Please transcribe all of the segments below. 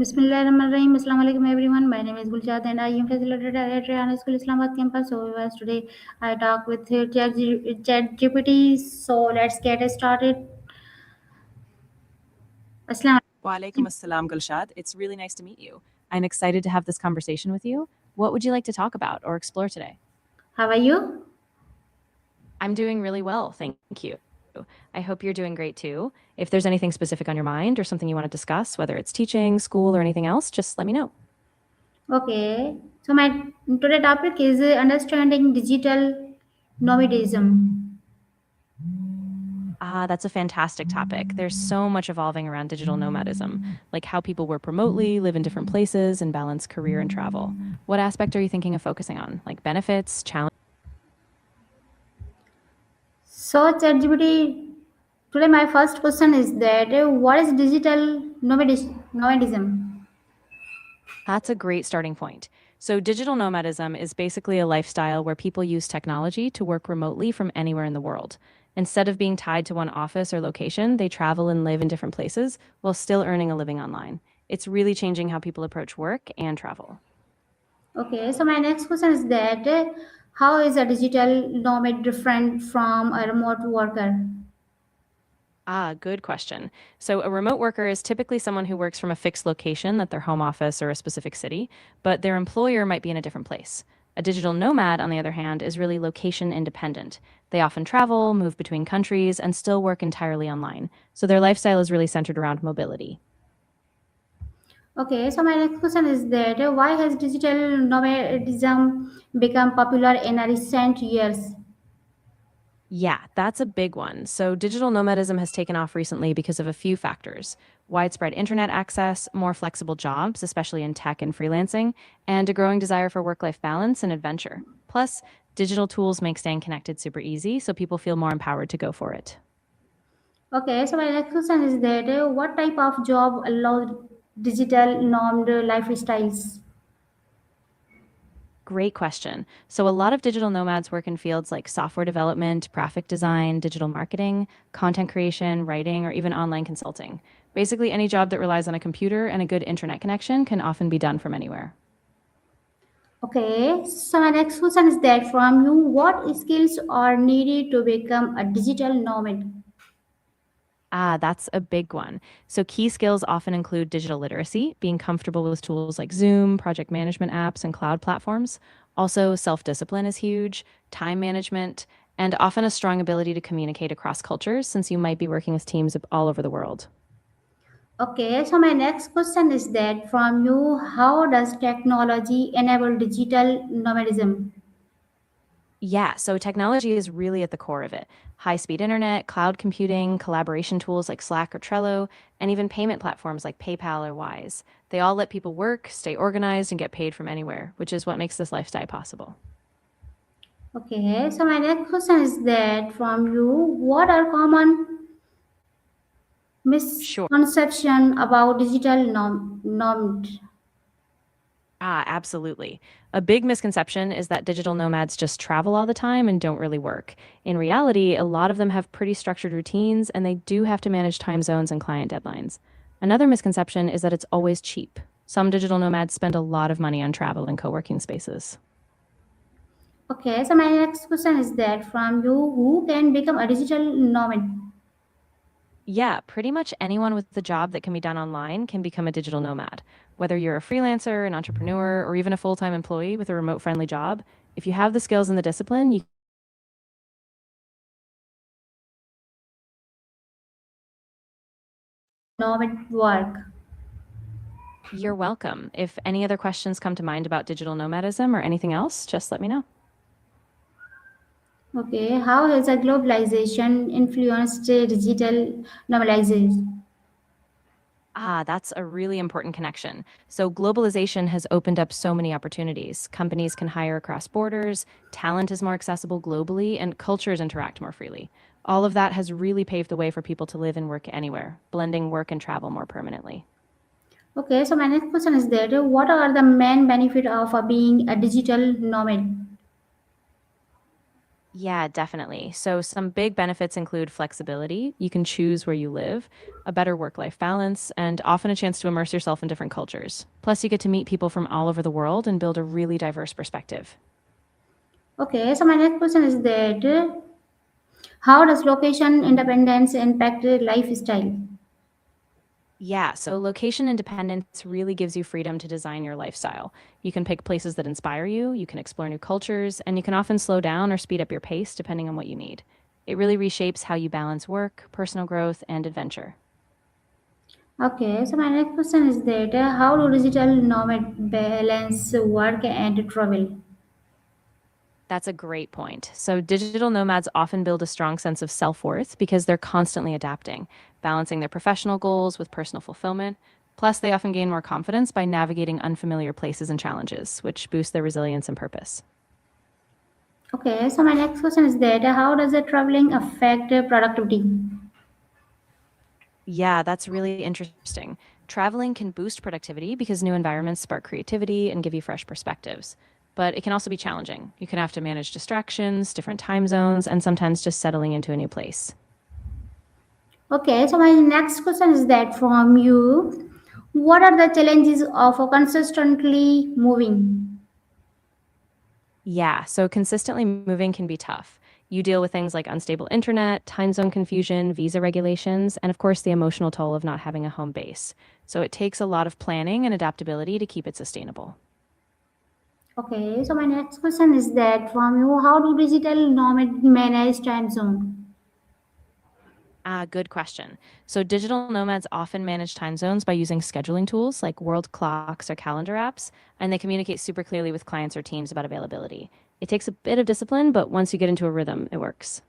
Bismillahirrahmanirrahim. Assalamu alaikum everyone. My name is Gulshad and I am facilitator at Rayana School Islamabad campus. So today I talk with ChatGPT. So let's get started. Assalamu Walaikum alaikum. assalam, Gulshad. It's really nice to meet you. I'm excited to have this conversation with you. What would you like to talk about or explore today? How are you? I'm doing really well, thank you. I hope you're doing great too. If there's anything specific on your mind or something you want to discuss, whether it's teaching, school, or anything else, just let me know. Okay. So my today topic is understanding digital nomadism. That's a fantastic topic. There's so much evolving around digital nomadism, like how people work remotely, live in different places, and balance career and travel. What aspect are you thinking of focusing on? Like benefits, challenges? So ChatGPT. Today my first question is that what is digital nomadism? That's a great starting point. So, digital nomadism is basically a lifestyle where people use technology to work remotely from anywhere in the world. Instead of being tied to one office or location, they travel and live in different places while still earning a living online. It's really changing how people approach work and travel. Okay, so my next question is that how is a digital nomad different from a remote worker? Good question. So, a remote worker is typically someone who works from a fixed location, at their home office or a specific city, but their employer might be in a different place. A digital nomad, on the other hand, is really location independent. They often travel, move between countries, and still work entirely online. So, their lifestyle is really centered around mobility. Okay, so my next question is that why has digital nomadism become popular in a recent years? Yeah, that's a big one. So, digital nomadism has taken off recently because of a few factors: widespread internet access, more flexible jobs, especially in tech and freelancing, and a growing desire for work life balance and adventure. Plus, digital tools make staying connected super easy, so people feel more empowered to go for it. Okay, so my next question is that what type of job allows digital normed lifestyles? Great question. So, a lot of digital nomads work in fields like software development, graphic design, digital marketing, content creation, writing, or even online consulting. Basically, any job that relies on a computer and a good internet connection can often be done from anywhere. Okay, so my next question is that from you, what skills are needed to become a digital nomad? That's a big one. So, key skills often include digital literacy, being comfortable with tools like Zoom, project management apps, and cloud platforms. Also, self discipline is huge, time management, and often a strong ability to communicate across cultures since you might be working with teams all over the world. Okay, so my next question is that from you, how does technology enable digital nomadism? Yeah, so technology is really at the core of it. High speed internet, cloud computing, collaboration tools like Slack or Trello, and even payment platforms like PayPal or Wise. They all let people work, stay organized, and get paid from anywhere, which is what makes this lifestyle possible. Okay, so my next question is that from you, what are common Sure. misconception about digital nomad? Absolutely. A big misconception is that digital nomads just travel all the time and don't really work. In reality, a lot of them have pretty structured routines and they do have to manage time zones and client deadlines. Another misconception is that it's always cheap. Some digital nomads spend a lot of money on travel and co working spaces. Okay, so my next question is that from you, who can become a digital nomad? Yeah, pretty much anyone with a job that can be done online can become a digital nomad. Whether you're a freelancer, an entrepreneur, or even a full time employee with a remote friendly job, if you have the skills and the discipline, you Nomad work. You're welcome. If any other questions come to mind about digital nomadism or anything else, just let me know. Okay, how has a globalization influenced digital normalization? That's a really important connection. So, globalization has opened up so many opportunities. Companies can hire across borders, talent is more accessible globally, and cultures interact more freely. All of that has really paved the way for people to live and work anywhere, blending work and travel more permanently. Okay, so my next question is that what are the main benefit of being a digital nomad? Yeah, definitely. So, some big benefits include flexibility. You can choose where you live, a better work life balance, and often a chance to immerse yourself in different cultures. Plus, you get to meet people from all over the world and build a really diverse perspective. Okay, so my next question is that how does location independence impact lifestyle? Yeah, so location independence really gives you freedom to design your lifestyle. You can pick places that inspire you, you can explore new cultures, and you can often slow down or speed up your pace depending on what you need. It really reshapes how you balance work, personal growth, and adventure. Okay, so my next question is that how do digital nomad balance work and travel? That's a great point. So, digital nomads often build a strong sense of self worth because they're constantly adapting, balancing their professional goals with personal fulfillment. Plus, they often gain more confidence by navigating unfamiliar places and challenges, which boosts their resilience and purpose. Okay, so my next question is that how does traveling affect productivity? Yeah, that's really interesting. Traveling can boost productivity because new environments spark creativity and give you fresh perspectives. But it can also be challenging. You can have to manage distractions, different time zones, and sometimes just settling into a new place. Okay, so my next question is that from you, what are the challenges of consistently moving? Yeah, so consistently moving can be tough. You deal with things like unstable internet, time zone confusion, visa regulations, and of course, the emotional toll of not having a home base. So it takes a lot of planning and adaptability to keep it sustainable. Okay, so my next question is that from you, how do digital nomad manage time zone? Ah, good question. So, digital nomads often manage time zones by using scheduling tools like world clocks or calendar apps, and they communicate super clearly with clients or teams about availability. It takes a bit of discipline, but once you get into a rhythm, it works.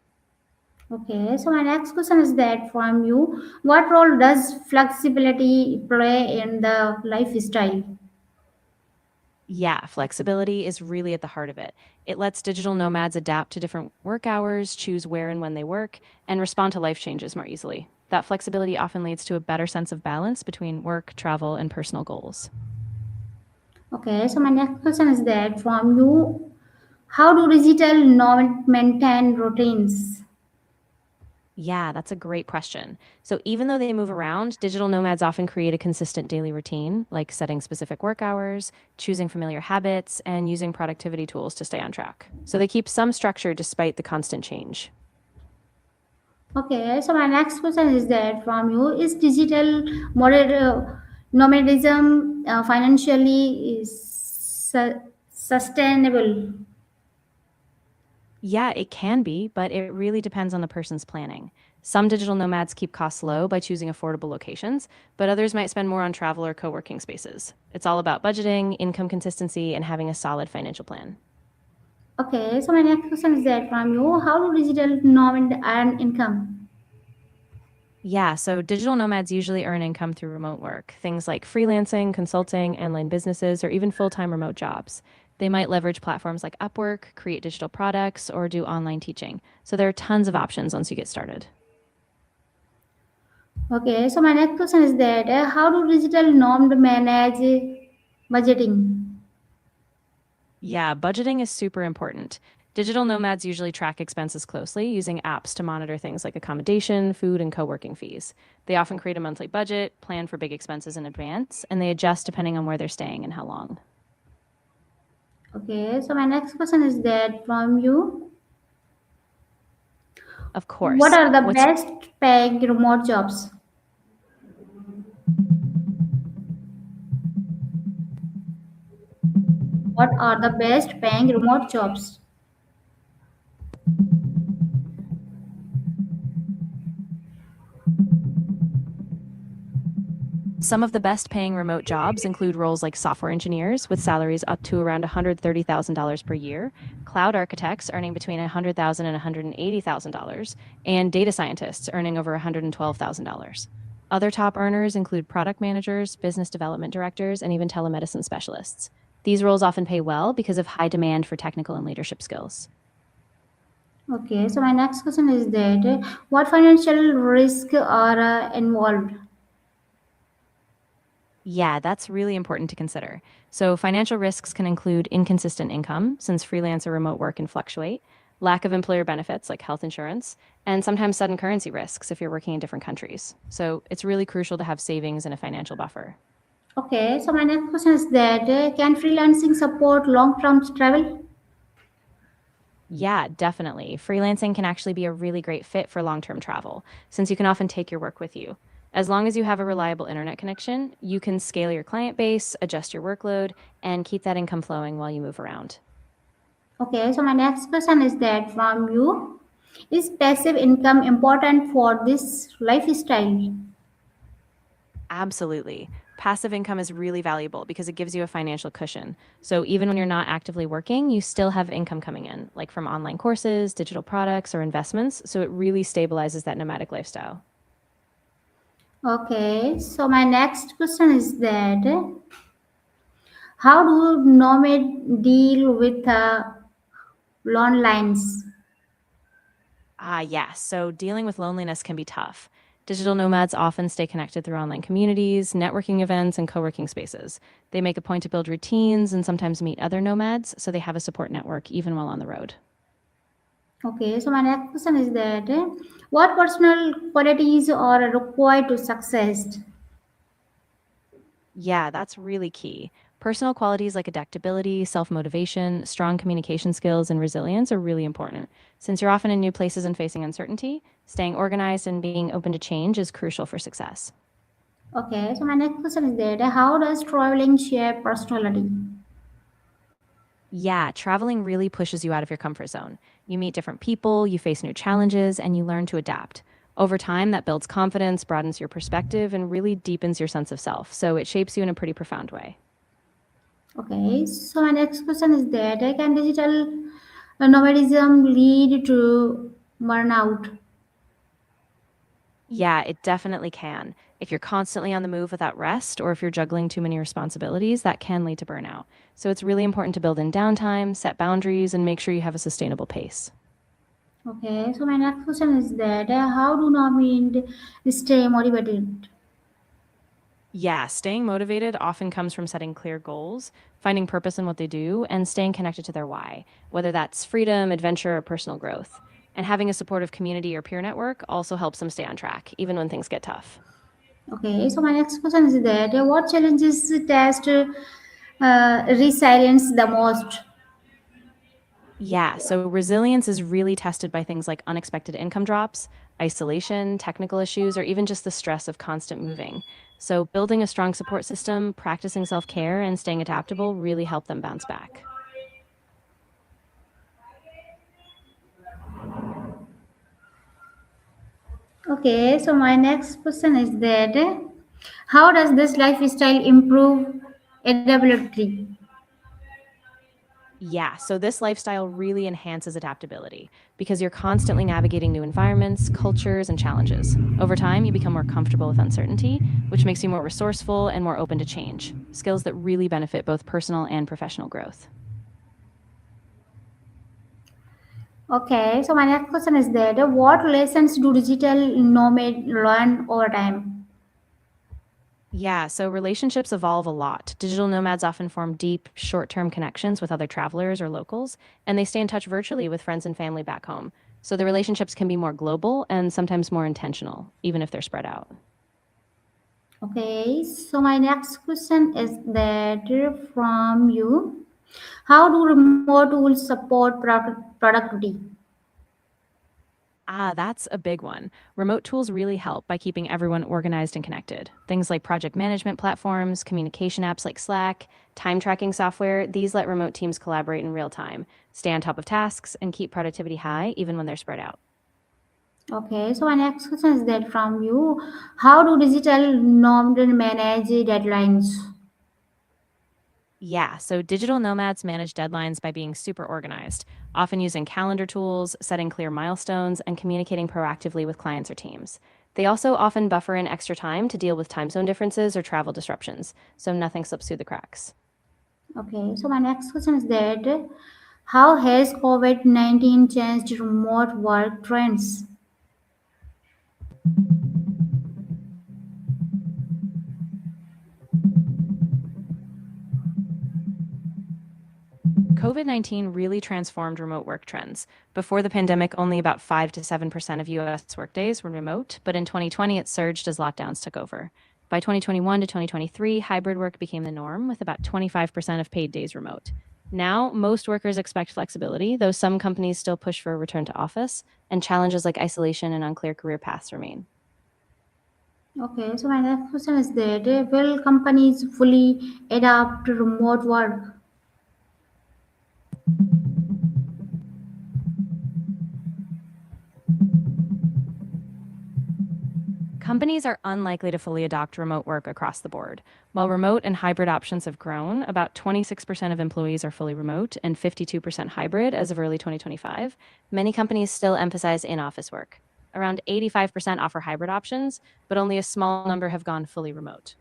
Okay, so my next question is that from you, what role does flexibility play in the lifestyle? Yeah, flexibility is really at the heart of it. It lets digital nomads adapt to different work hours, choose where and when they work, and respond to life changes more easily. That flexibility often leads to a better sense of balance between work, travel, and personal goals. Okay, so my next question is that from you, how do digital nomad maintain routines? Yeah, that's a great question. So, even though they move around, digital nomads often create a consistent daily routine, like setting specific work hours, choosing familiar habits, and using productivity tools to stay on track. So, they keep some structure despite the constant change. Okay, so my next question is that from you, is digital nomadism financially sustainable? Yeah, it can be, but it really depends on the person's planning. Some digital nomads keep costs low by choosing affordable locations, but others might spend more on travel or co working spaces. It's all about budgeting, income consistency, and having a solid financial plan. Okay, so my next question is that from you, how do digital nomad earn income? Yeah, so digital nomads usually earn income through remote work, things like freelancing, consulting, online businesses, or even full time remote jobs. They might leverage platforms like Upwork, create digital products, or do online teaching. So there are tons of options once you get started. Okay, so my next question is that how do digital nomad manage budgeting? Yeah, budgeting is super important. Digital nomads usually track expenses closely using apps to monitor things like accommodation, food, and co working fees. They often create a monthly budget, plan for big expenses in advance, and they adjust depending on where they're staying and how long. Okay, so my next question is that from you, Of what course, are the what's best paying remote jobs? What are the best paying remote jobs? some of the best paying remote jobs include roles like software engineers with salaries up to around $130,000 per year, cloud architects earning between $100,000 and $180,000, and data scientists earning over $112,000. Other top earners include product managers, business development directors, and even telemedicine specialists. These roles often pay well because of high demand for technical and leadership skills. Okay, so my next question is that what financial risk are involved? Yeah, that's really important to consider. So, financial risks can include inconsistent income, since freelance or remote work can fluctuate, lack of employer benefits like health insurance, and sometimes sudden currency risks if you're working in different countries. So it's really crucial to have savings and a financial buffer. Okay, so my next question is that can freelancing support long-term travel? Yeah, definitely. Freelancing can actually be a really great fit for long term travel, since you can often take your work with you. As long as you have a reliable internet connection, you can scale your client base, adjust your workload, and keep that income flowing while you move around. Okay, so my next question is that from you, is passive income important for this lifestyle? Absolutely. Passive income is really valuable because it gives you a financial cushion. So even when you're not actively working, you still have income coming in, like from online courses, digital products, or investments. So it really stabilizes that nomadic lifestyle. Okay, so my next question is that how do nomad deal with loneliness? Yes. So dealing with loneliness can be tough. Digital nomads often stay connected through online communities, networking events, and co working spaces. They make a point to build routines and sometimes meet other nomads, so they have a support network even while on the road. Okay, so my next question is that what personal qualities are required to success? Yeah, that's really key. Personal qualities like adaptability, self motivation, strong communication skills, and resilience are really important. Since you're often in new places and facing uncertainty, staying organized and being open to change is crucial for success. Okay, so my next question is that how does traveling shape personality? Yeah, traveling really pushes you out of your comfort zone. You meet different people, you face new challenges, and you learn to adapt. Over time, that builds confidence, broadens your perspective, and really deepens your sense of self. So it shapes you in a pretty profound way. Okay, so my next question is that can digital nomadism lead to burnout? Yeah, it definitely can. If you're constantly on the move without rest, or if you're juggling too many responsibilities, that can lead to burnout. So it's really important to build in downtime, set boundaries, and make sure you have a sustainable pace. Okay, so my next question is that how do nomads stay motivated? Yeah, staying motivated often comes from setting clear goals, finding purpose in what they do, and staying connected to their why, whether that's freedom, adventure, or personal growth. And having a supportive community or peer network also helps them stay on track, even when things get tough. Okay, so my next question is that what challenges test resilience the most? Yeah, so resilience is really tested by things like unexpected income drops, isolation, technical issues, or even just the stress of constant moving. So, building a strong support system, practicing self care, and staying adaptable really help them bounce back. Okay, so my next question is that how does this lifestyle improve adaptability? Yeah, so this lifestyle really enhances adaptability because you're constantly navigating new environments, cultures, and challenges. Over time, you become more comfortable with uncertainty, which makes you more resourceful and more open to change, skills that really benefit both personal and professional growth. Okay, so my next question is that what lessons do digital nomad learn over time? Yeah, so relationships evolve a lot. Digital nomads often form deep, short term connections with other travelers or locals, and they stay in touch virtually with friends and family back home. So the relationships can be more global and sometimes more intentional, even if they're spread out. Okay, so my next question is that from you, how do remote tools support productivity? That's a big one. Remote tools really help by keeping everyone organized and connected. Things like project management platforms, communication apps like Slack, time tracking software, these let remote teams collaborate in real time, stay on top of tasks, and keep productivity high even when they're spread out. Okay, so my next question is that from you, how do digital nomads manage deadlines? Yeah, so digital nomads manage deadlines by being super organized, often using calendar tools, setting clear milestones, and communicating proactively with clients or teams. They also often buffer in extra time to deal with time zone differences or travel disruptions, so nothing slips through the cracks. Okay, so my next question is that how has COVID-19 changed remote work trends? COVID-19 really transformed remote work trends. Before the pandemic, only about 5 to 7% of US workdays were remote, but in 2020 it surged as lockdowns took over. By 2021 to 2023, hybrid work became the norm, with about 25% of paid days remote. Now, most workers expect flexibility, though some companies still push for a return to office, and challenges like isolation and unclear career paths remain. Okay, so my next question is that will companies fully adapt to remote work? Companies are unlikely to fully adopt remote work across the board. While remote and hybrid options have grown, about 26% of employees are fully remote and 52% hybrid as of early 2025. Many companies still emphasize in office work. Around 85% offer hybrid options, but only a small number have gone fully remote.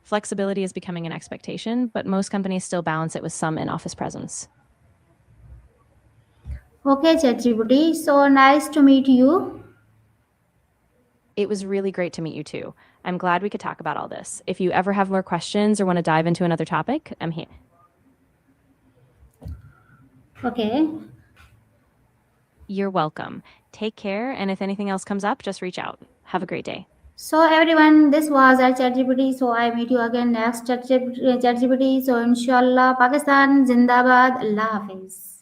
Flexibility is becoming an expectation, but most companies still balance it with some in office presence. Okay, ChatGPT. So nice to meet you. It was really great to meet you too. I'm glad we could talk about all this. If you ever have more questions or want to dive into another topic, I'm here. Okay. You're welcome. Take care, and if anything else comes up, just reach out. Have a great day. So everyone, this was our ChatGPT. So I meet you again next ChatGPT. So inshallah, Pakistan, Zindabad, Allah Hafiz.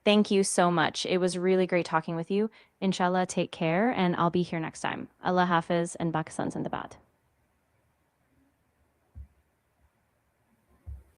Thank you so much. It was really great talking with you. Inshallah, take care, and I'll be here next time. Allah Hafiz and Pakistan Zindabad.